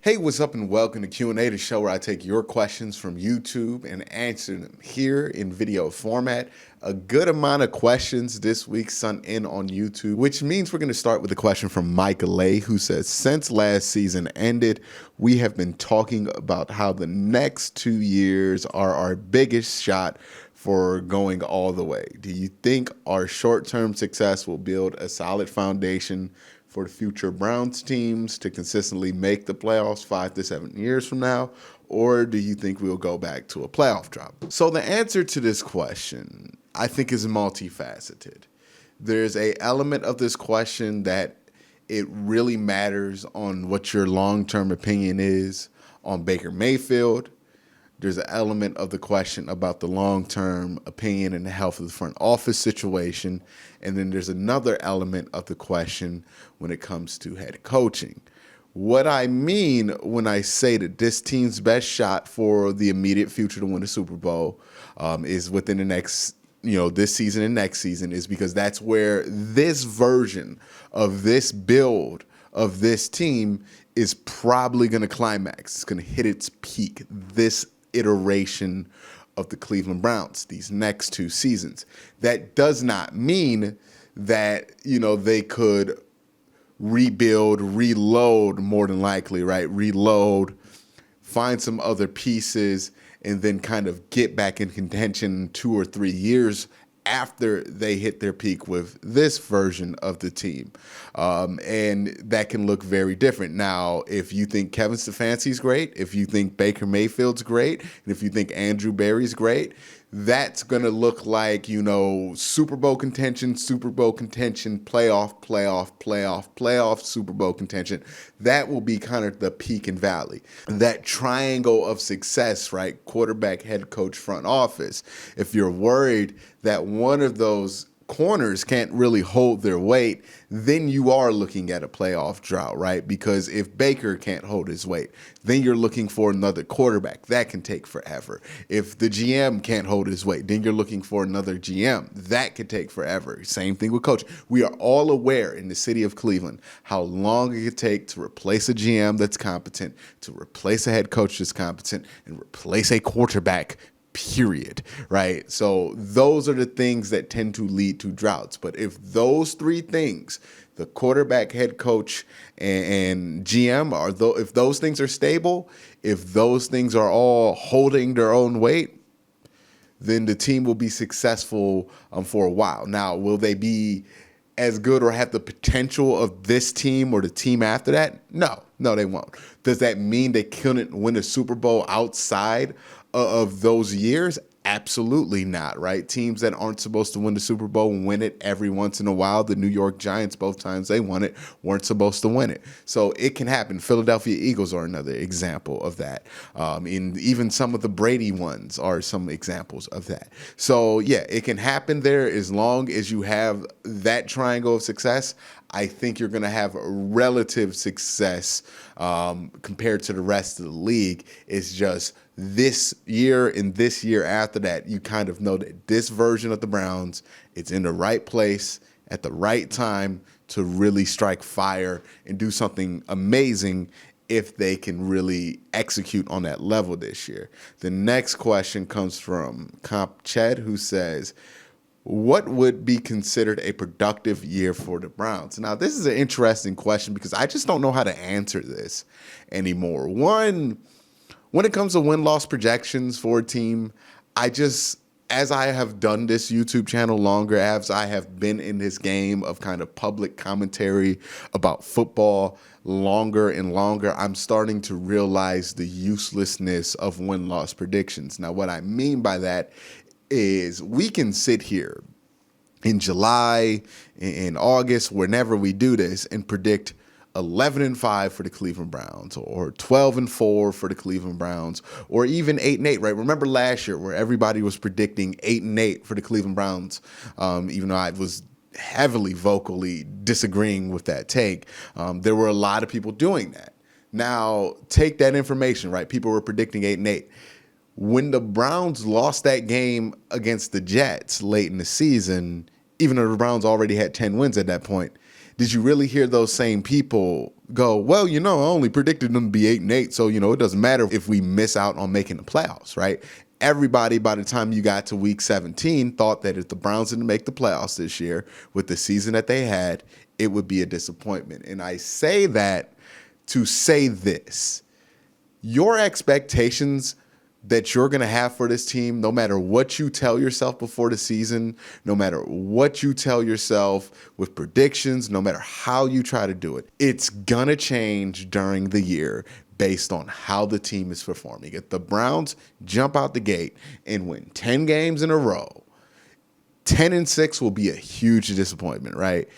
Hey, what's up, and welcome to QnA, the show where I take your questions from YouTube and answer them here in video format. A good amount of questions this week sent in on YouTube, which means we're going to start with a question from Michael A, who says, since last season ended, we have been talking about how the next 2 years are our biggest shot for going all the way. Do you think our short-term success will build a solid foundation for the future Browns teams to consistently make the playoffs 5 to 7 years from now? Or do you think we'll go back to a playoff drop? So the answer to this question, I think, is multifaceted. There's an element of this question that it really matters on what your long-term opinion is on Baker Mayfield. There's an element of the question about the long-term opinion and the health of the front office situation. And then there's another element of the question when it comes to head coaching. What I mean when I say that this team's best shot for the immediate future to win the Super Bowl is within the next, this season and next season, is because that's where this version of this build of this team is probably going to climax. It's going to hit its peak this iteration of the Cleveland Browns, these next 2 seasons. That does not mean that, they could rebuild, reload, more than likely, right? Reload, find some other pieces, and then kind of get back in contention 2 or 3 years after they hit their peak with this version of the team. And that can look very different. Now, if you think Kevin Stefanski's great, if you think Baker Mayfield's great, and if you think Andrew Berry's great, that's going to look like, Super Bowl contention, playoff, Super Bowl contention. That will be kind of the peak and valley. That triangle of success, right? Quarterback, head coach, front office. If you're worried that one of those corners can't really hold their weight, then you are looking at a playoff drought, right? Because if Baker can't hold his weight, then you're looking for another quarterback. That can take forever. If the GM can't hold his weight, then you're looking for another GM. That could take forever. Same thing with coaching. We are all aware in the city of Cleveland how long it could take to replace a GM that's competent, to replace a head coach that's competent, and replace a quarterback, period, right? So those are the things that tend to lead to droughts. But if those 3 things, the quarterback, head coach, and GM, if those things are stable, if those things are all holding their own weight, then the team will be successful for a while. Now, will they be as good or have the potential of this team or the team after that? No, they won't. Does that mean they couldn't win a Super Bowl outside of those years? Absolutely not, right? Teams that aren't supposed to win the Super Bowl win it every once in a while. The New York Giants, both times they won it, weren't supposed to win it. So it can happen. Philadelphia Eagles are another example of that. Even some of the Brady ones are some examples of that. So yeah, it can happen there as long as you have that triangle of success. I think you're going to have relative success compared to the rest of the league. It's just this year and this year after that, you kind of know that this version of the Browns, it's in the right place at the right time to really strike fire and do something amazing if they can really execute on that level this year. The next question comes from Comp Ched, who says, what would be considered a productive year for the Browns? Now, this is an interesting question because I just don't know how to answer this anymore. One, when it comes to win-loss projections for a team, as I have done this YouTube channel longer, as I have been in this game of kind of public commentary about football longer and longer, I'm starting to realize the uselessness of win-loss predictions. Now, what I mean by that is we can sit here in July, in August, whenever we do this, and predict 11-5 for the Cleveland Browns, or 12-4 for the Cleveland Browns, or even 8-8, right? Remember last year where everybody was predicting 8-8 for the Cleveland Browns, even though I was heavily vocally disagreeing with that take. There were a lot of people doing that. Now, take that information, right? People were predicting 8-8. When the Browns lost that game against the Jets late in the season, even though the Browns already had 10 wins at that point, did you really hear those same people go, well, I only predicted them to be 8-8, so, it doesn't matter if we miss out on making the playoffs, right? Everybody, by the time you got to week 17, thought that if the Browns didn't make the playoffs this year with the season that they had, it would be a disappointment. And I say that to say this. Your expectations that you're going to have for this team, no matter what you tell yourself before the season, no matter what you tell yourself with predictions, no matter how you try to do it, it's going to change during the year based on how the team is performing. If the Browns jump out the gate and win 10 games in a row, 10-6 will be a huge disappointment, right?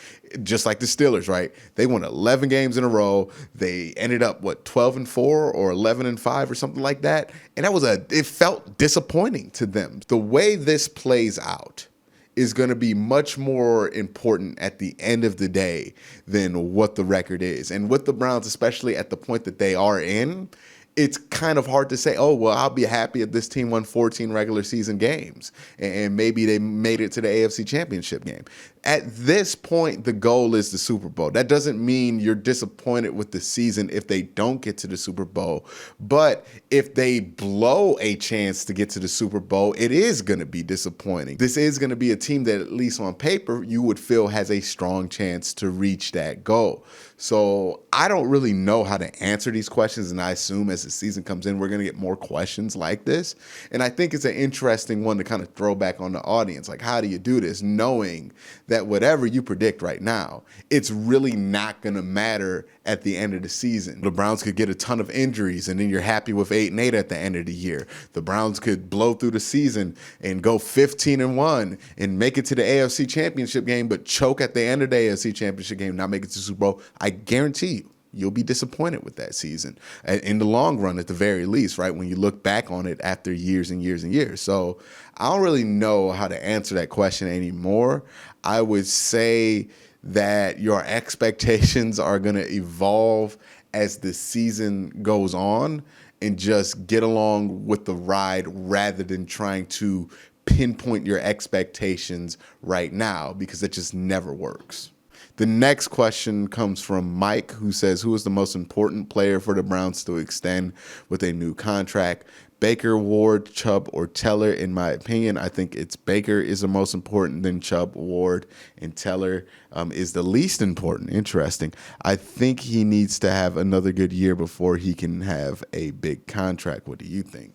Just like the Steelers, right? They won 11 games in a row. They ended up, 12-4 or 11-5 or something like that. And it felt disappointing to them. The way this plays out is going to be much more important at the end of the day than what the record is. And with the Browns, especially at the point that they are in, it's kind of hard to say, oh, well, I'll be happy if this team won 14 regular season games and maybe they made it to the AFC Championship game. At this point, the goal is the Super Bowl. That doesn't mean you're disappointed with the season if they don't get to the Super Bowl. But if they blow a chance to get to the Super Bowl, it is going to be disappointing. This is going to be a team that, at least on paper, you would feel has a strong chance to reach that goal. So I don't really know how to answer these questions, and I assume as the season comes in, we're going to get more questions like this. And I think it's an interesting one to kind of throw back on the audience. Like, how do you do this knowing that whatever you predict right now, it's really not going to matter at the end of the season? The Browns could get a ton of injuries, and then you're happy with 8-8 at the end of the year. The Browns could blow through the season and go 15-1 and make it to the AFC Championship game, but choke at the end of the AFC Championship game, not make it to the Super Bowl. I guarantee you'll be disappointed with that season in the long run, at the very least, right? When you look back on it after years and years and years. So I don't really know how to answer that question anymore. I would say that your expectations are going to evolve as the season goes on, and just get along with the ride rather than trying to pinpoint your expectations right now, because it just never works. The next question comes from Mike, who says, who is the most important player for the Browns to extend with a new contract? Baker, Ward, Chubb, or Teller? In my opinion, I think it's Baker is the most important, then Chubb, Ward, and Teller is the least important. Interesting. I think he needs to have another good year before he can have a big contract. What do you think?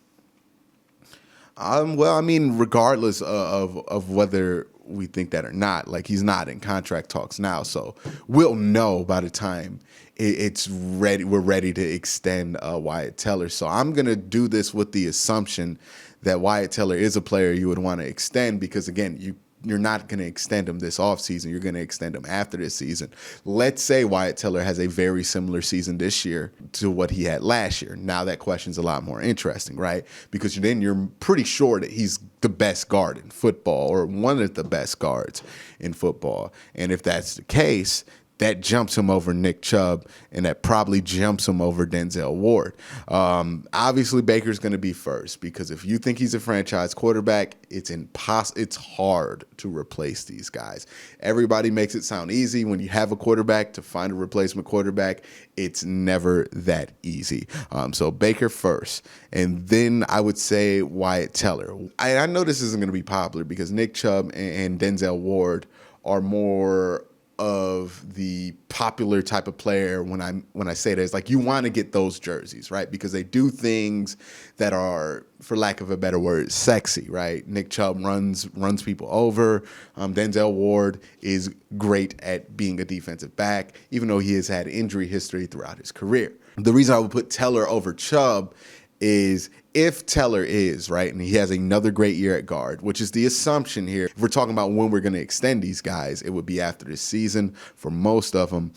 Well, I mean, regardless of whether we think that or not, like, he's not in contract talks now, so we'll know by the time it's ready. We're ready to extend Wyatt Teller. So I'm gonna do this with the assumption that Wyatt Teller is a player you would want to extend, because again, you're not going to extend him this offseason. You're going to extend him after this season. Let's say Wyatt Teller has a very similar season this year to what he had last year. Now that question's a lot more interesting, right? Because then you're pretty sure that he's the best guard in football, or one of the best guards in football. And if that's the case, that jumps him over Nick Chubb, and that probably jumps him over Denzel Ward. Obviously, Baker's going to be first, because if you think he's a franchise quarterback, it's impossible. It's hard to replace these guys. Everybody makes it sound easy. When you have a quarterback, to find a replacement quarterback, it's never that easy. So Baker first, and then I would say Wyatt Teller. I know this isn't going to be popular, because Nick Chubb and Denzel Ward are more of the popular type of player. When I say that, it's like you want to get those jerseys, right? Because they do things that are, for lack of a better word, sexy, right? Nick Chubb runs people over. Denzel Ward is great at being a defensive back, even though he has had injury history throughout his career. The reason I would put Teller over Chubb is if Teller is, right, and he has another great year at guard, which is the assumption here. If we're talking about when we're going to extend these guys, it would be after this season for most of them.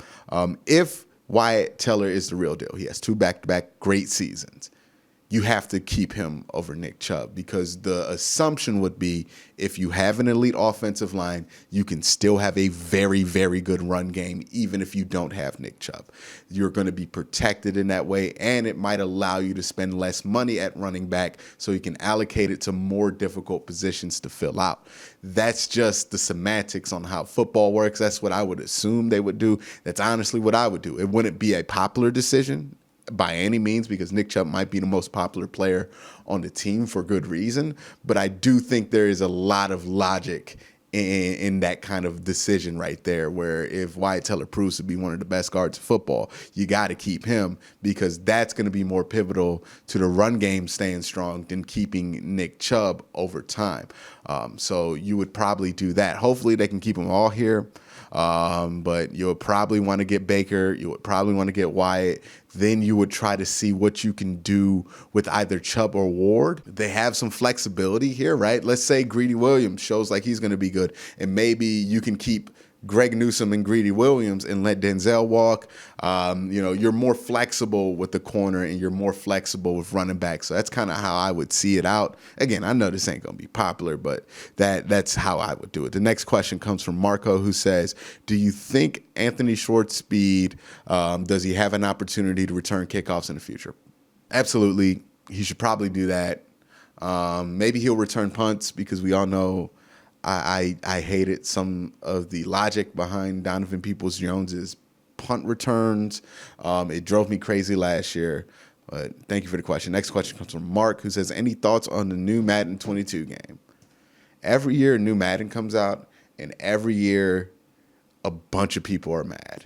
If Wyatt Teller is the real deal, he has 2 back-to-back great seasons. you have to keep him over Nick Chubb, because the assumption would be if you have an elite offensive line, you can still have a very, very good run game, even if you don't have Nick Chubb. You're going to be protected in that way, and it might allow you to spend less money at running back so you can allocate it to more difficult positions to fill out. That's just the semantics on how football works. That's what I would assume they would do. That's honestly what I would do. It wouldn't be a popular decision by any means, because Nick Chubb might be the most popular player on the team for good reason. But I do think there is a lot of logic in that kind of decision right there, where if Wyatt Teller proves to be one of the best guards in football, you got to keep him, because that's going to be more pivotal to the run game staying strong than keeping Nick Chubb over time. So you would probably do that. Hopefully they can keep them all here. But you would probably want to get Baker. You would probably want to get Wyatt. Then you would try to see what you can do with either Chubb or Ward. They have some flexibility here, right? Let's say Greedy Williams shows like he's going to be good, and maybe you can keep Greg Newsome and Greedy Williams and let Denzel walk. You're more flexible with the corner, and you're more flexible with running back. So that's kind of how I would see it out. Again, I know this ain't going to be popular, but that's how I would do it. The next question comes from Marco, who says, do you think Anthony Schwartz-Speed, does he have an opportunity to return kickoffs in the future? Absolutely. He should probably do that. Maybe he'll return punts, because we all know I hated some of the logic behind Donovan Peoples-Jones's punt returns. It drove me crazy last year. But thank you for the question. Next question comes from Mark, who says, any thoughts on the new Madden 22 game? Every year a new Madden comes out, and every year a bunch of people are mad.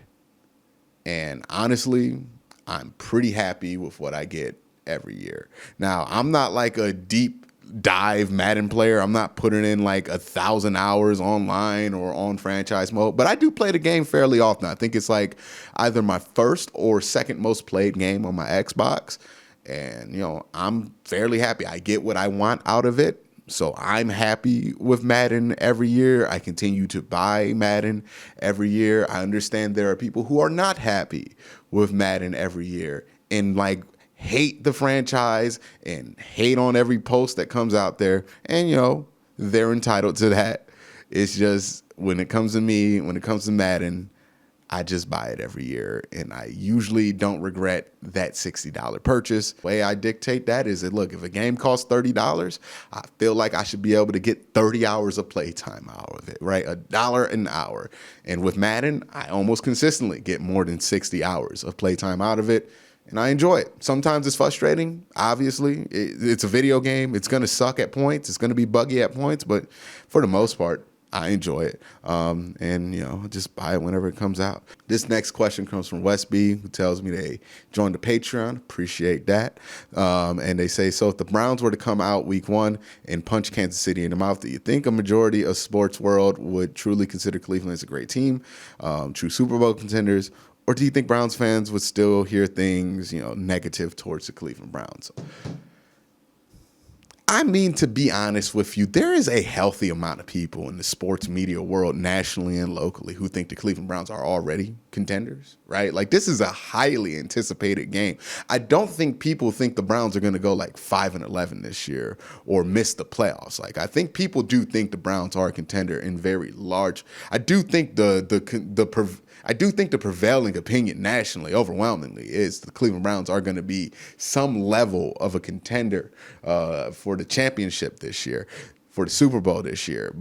And honestly, I'm pretty happy with what I get every year. Now, I'm not like a deep dive Madden player. I'm not putting in like 1,000 hours online or on franchise mode, but I do play the game fairly often. I think it's like either my first or second most played game on my Xbox. And, I'm fairly happy. I get what I want out of it. So I'm happy with Madden every year. I continue to buy Madden every year. I understand there are people who are not happy with Madden every year and hate the franchise and hate on every post that comes out there. And, they're entitled to that. It's just when it comes to me, when it comes to Madden, I just buy it every year. And I usually don't regret that $60 purchase. The way I dictate that is that, look, if a game costs $30, I feel like I should be able to get 30 hours of playtime out of it, right? $1 an hour. And with Madden, I almost consistently get more than 60 hours of playtime out of it. And I enjoy it. Sometimes it's frustrating, obviously. It's a video game. It's going to suck at points. It's going to be buggy at points. But for the most part, I enjoy it. Just buy it whenever it comes out. This next question comes from West B, who tells me they joined the Patreon. Appreciate that. And they say, so if the Browns were to come out week 1 and punch Kansas City in the mouth, do you think a majority of sports world would truly consider Cleveland as a great team, true Super Bowl contenders? Or do you think Browns fans would still hear things, negative towards the Cleveland Browns? I mean, to be honest with you, there is a healthy amount of people in the sports media world, nationally and locally, who think the Cleveland Browns are already contenders, right? Like, this is a highly anticipated game. I don't think people think the Browns are going to go 5-11 this year or miss the playoffs. I think people do think the Browns are a contender in very large. I do think the prevailing opinion nationally, overwhelmingly, is the Cleveland Browns are going to be some level of a contender for the championship this year, for the Super Bowl this year.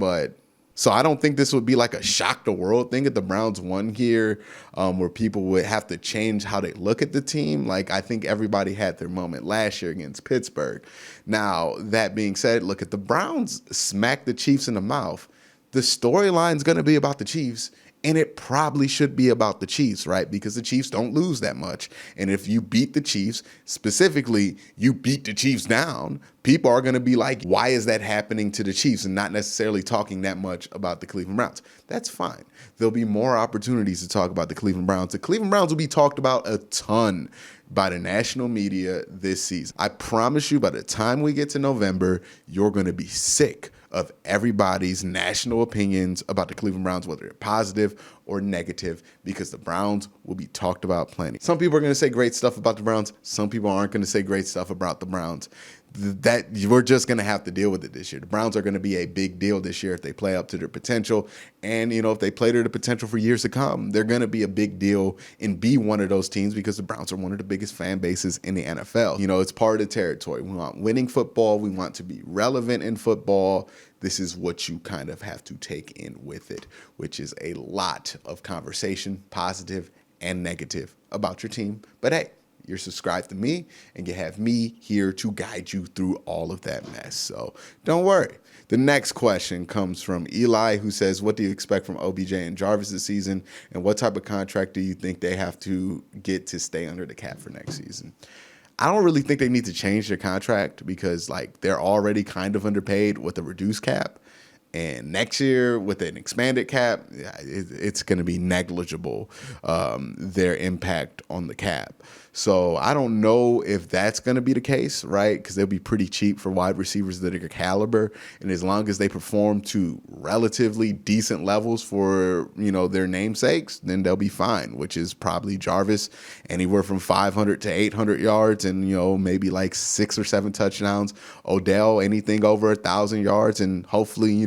So I don't think this would be like a shock the world thing if the Browns won here, where people would have to change how they look at the team. I think everybody had their moment last year against Pittsburgh. Now, that being said, look, if the Browns smack the Chiefs in the mouth, the storyline's going to be about the Chiefs. And it probably should be about the Chiefs, right? Because the Chiefs don't lose that much. And if you beat the Chiefs, specifically, you beat the Chiefs down, people are going to be like, why is that happening to the Chiefs? And not necessarily talking that much about the Cleveland Browns. That's fine. There'll be more opportunities to talk about the Cleveland Browns. The Cleveland Browns will be talked about a ton by the national media this season. I promise you, by the time we get to November, you're going to be sick of everybody's national opinions about the Cleveland Browns, whether they're positive or negative, because the Browns will be talked about plenty. Some people are going to say great stuff about the Browns. Some people aren't going to say great stuff about the Browns. That we're just going to have to deal with it this year. The Browns are going to be a big deal this year if they play up to their potential. And, if they play to their potential for years to come, they're going to be a big deal and be one of those teams, because the Browns are one of the biggest fan bases in the NFL. It's part of the territory. We want winning football. We want to be relevant in football. This is what you kind of have to take in with it, which is a lot of conversation, positive and negative, about your team. But hey, you're subscribed to me, and you have me here to guide you through all of that mess. So don't worry. The next question comes from Eli, who says, what do you expect from OBJ and Jarvis this season? And what type of contract do you think they have to get to stay under the cap for next season? I don't really think they need to change their contract, because they're already kind of underpaid with a reduced cap. And next year with an expanded cap, it's going to be negligible, their impact on the cap. So I don't know if that's going to be the case, right? Because they'll be pretty cheap for wide receivers that are their caliber. And as long as they perform to relatively decent levels for, their namesakes, then they'll be fine, which is probably Jarvis anywhere from 500 to 800 yards and, maybe 6 or 7 touchdowns. Odell, anything over 1,000 yards and hopefully,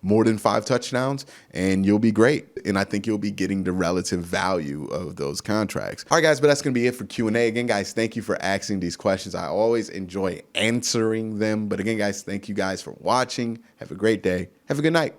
more than 5 touchdowns, and you'll be great. And I think you'll be getting the relative value of those contracts. All right, guys, but that's going to be it for Q&A. Again, guys, thank you for asking these questions. I always enjoy answering them. But again, guys, thank you guys for watching. Have a great day. Have a good night.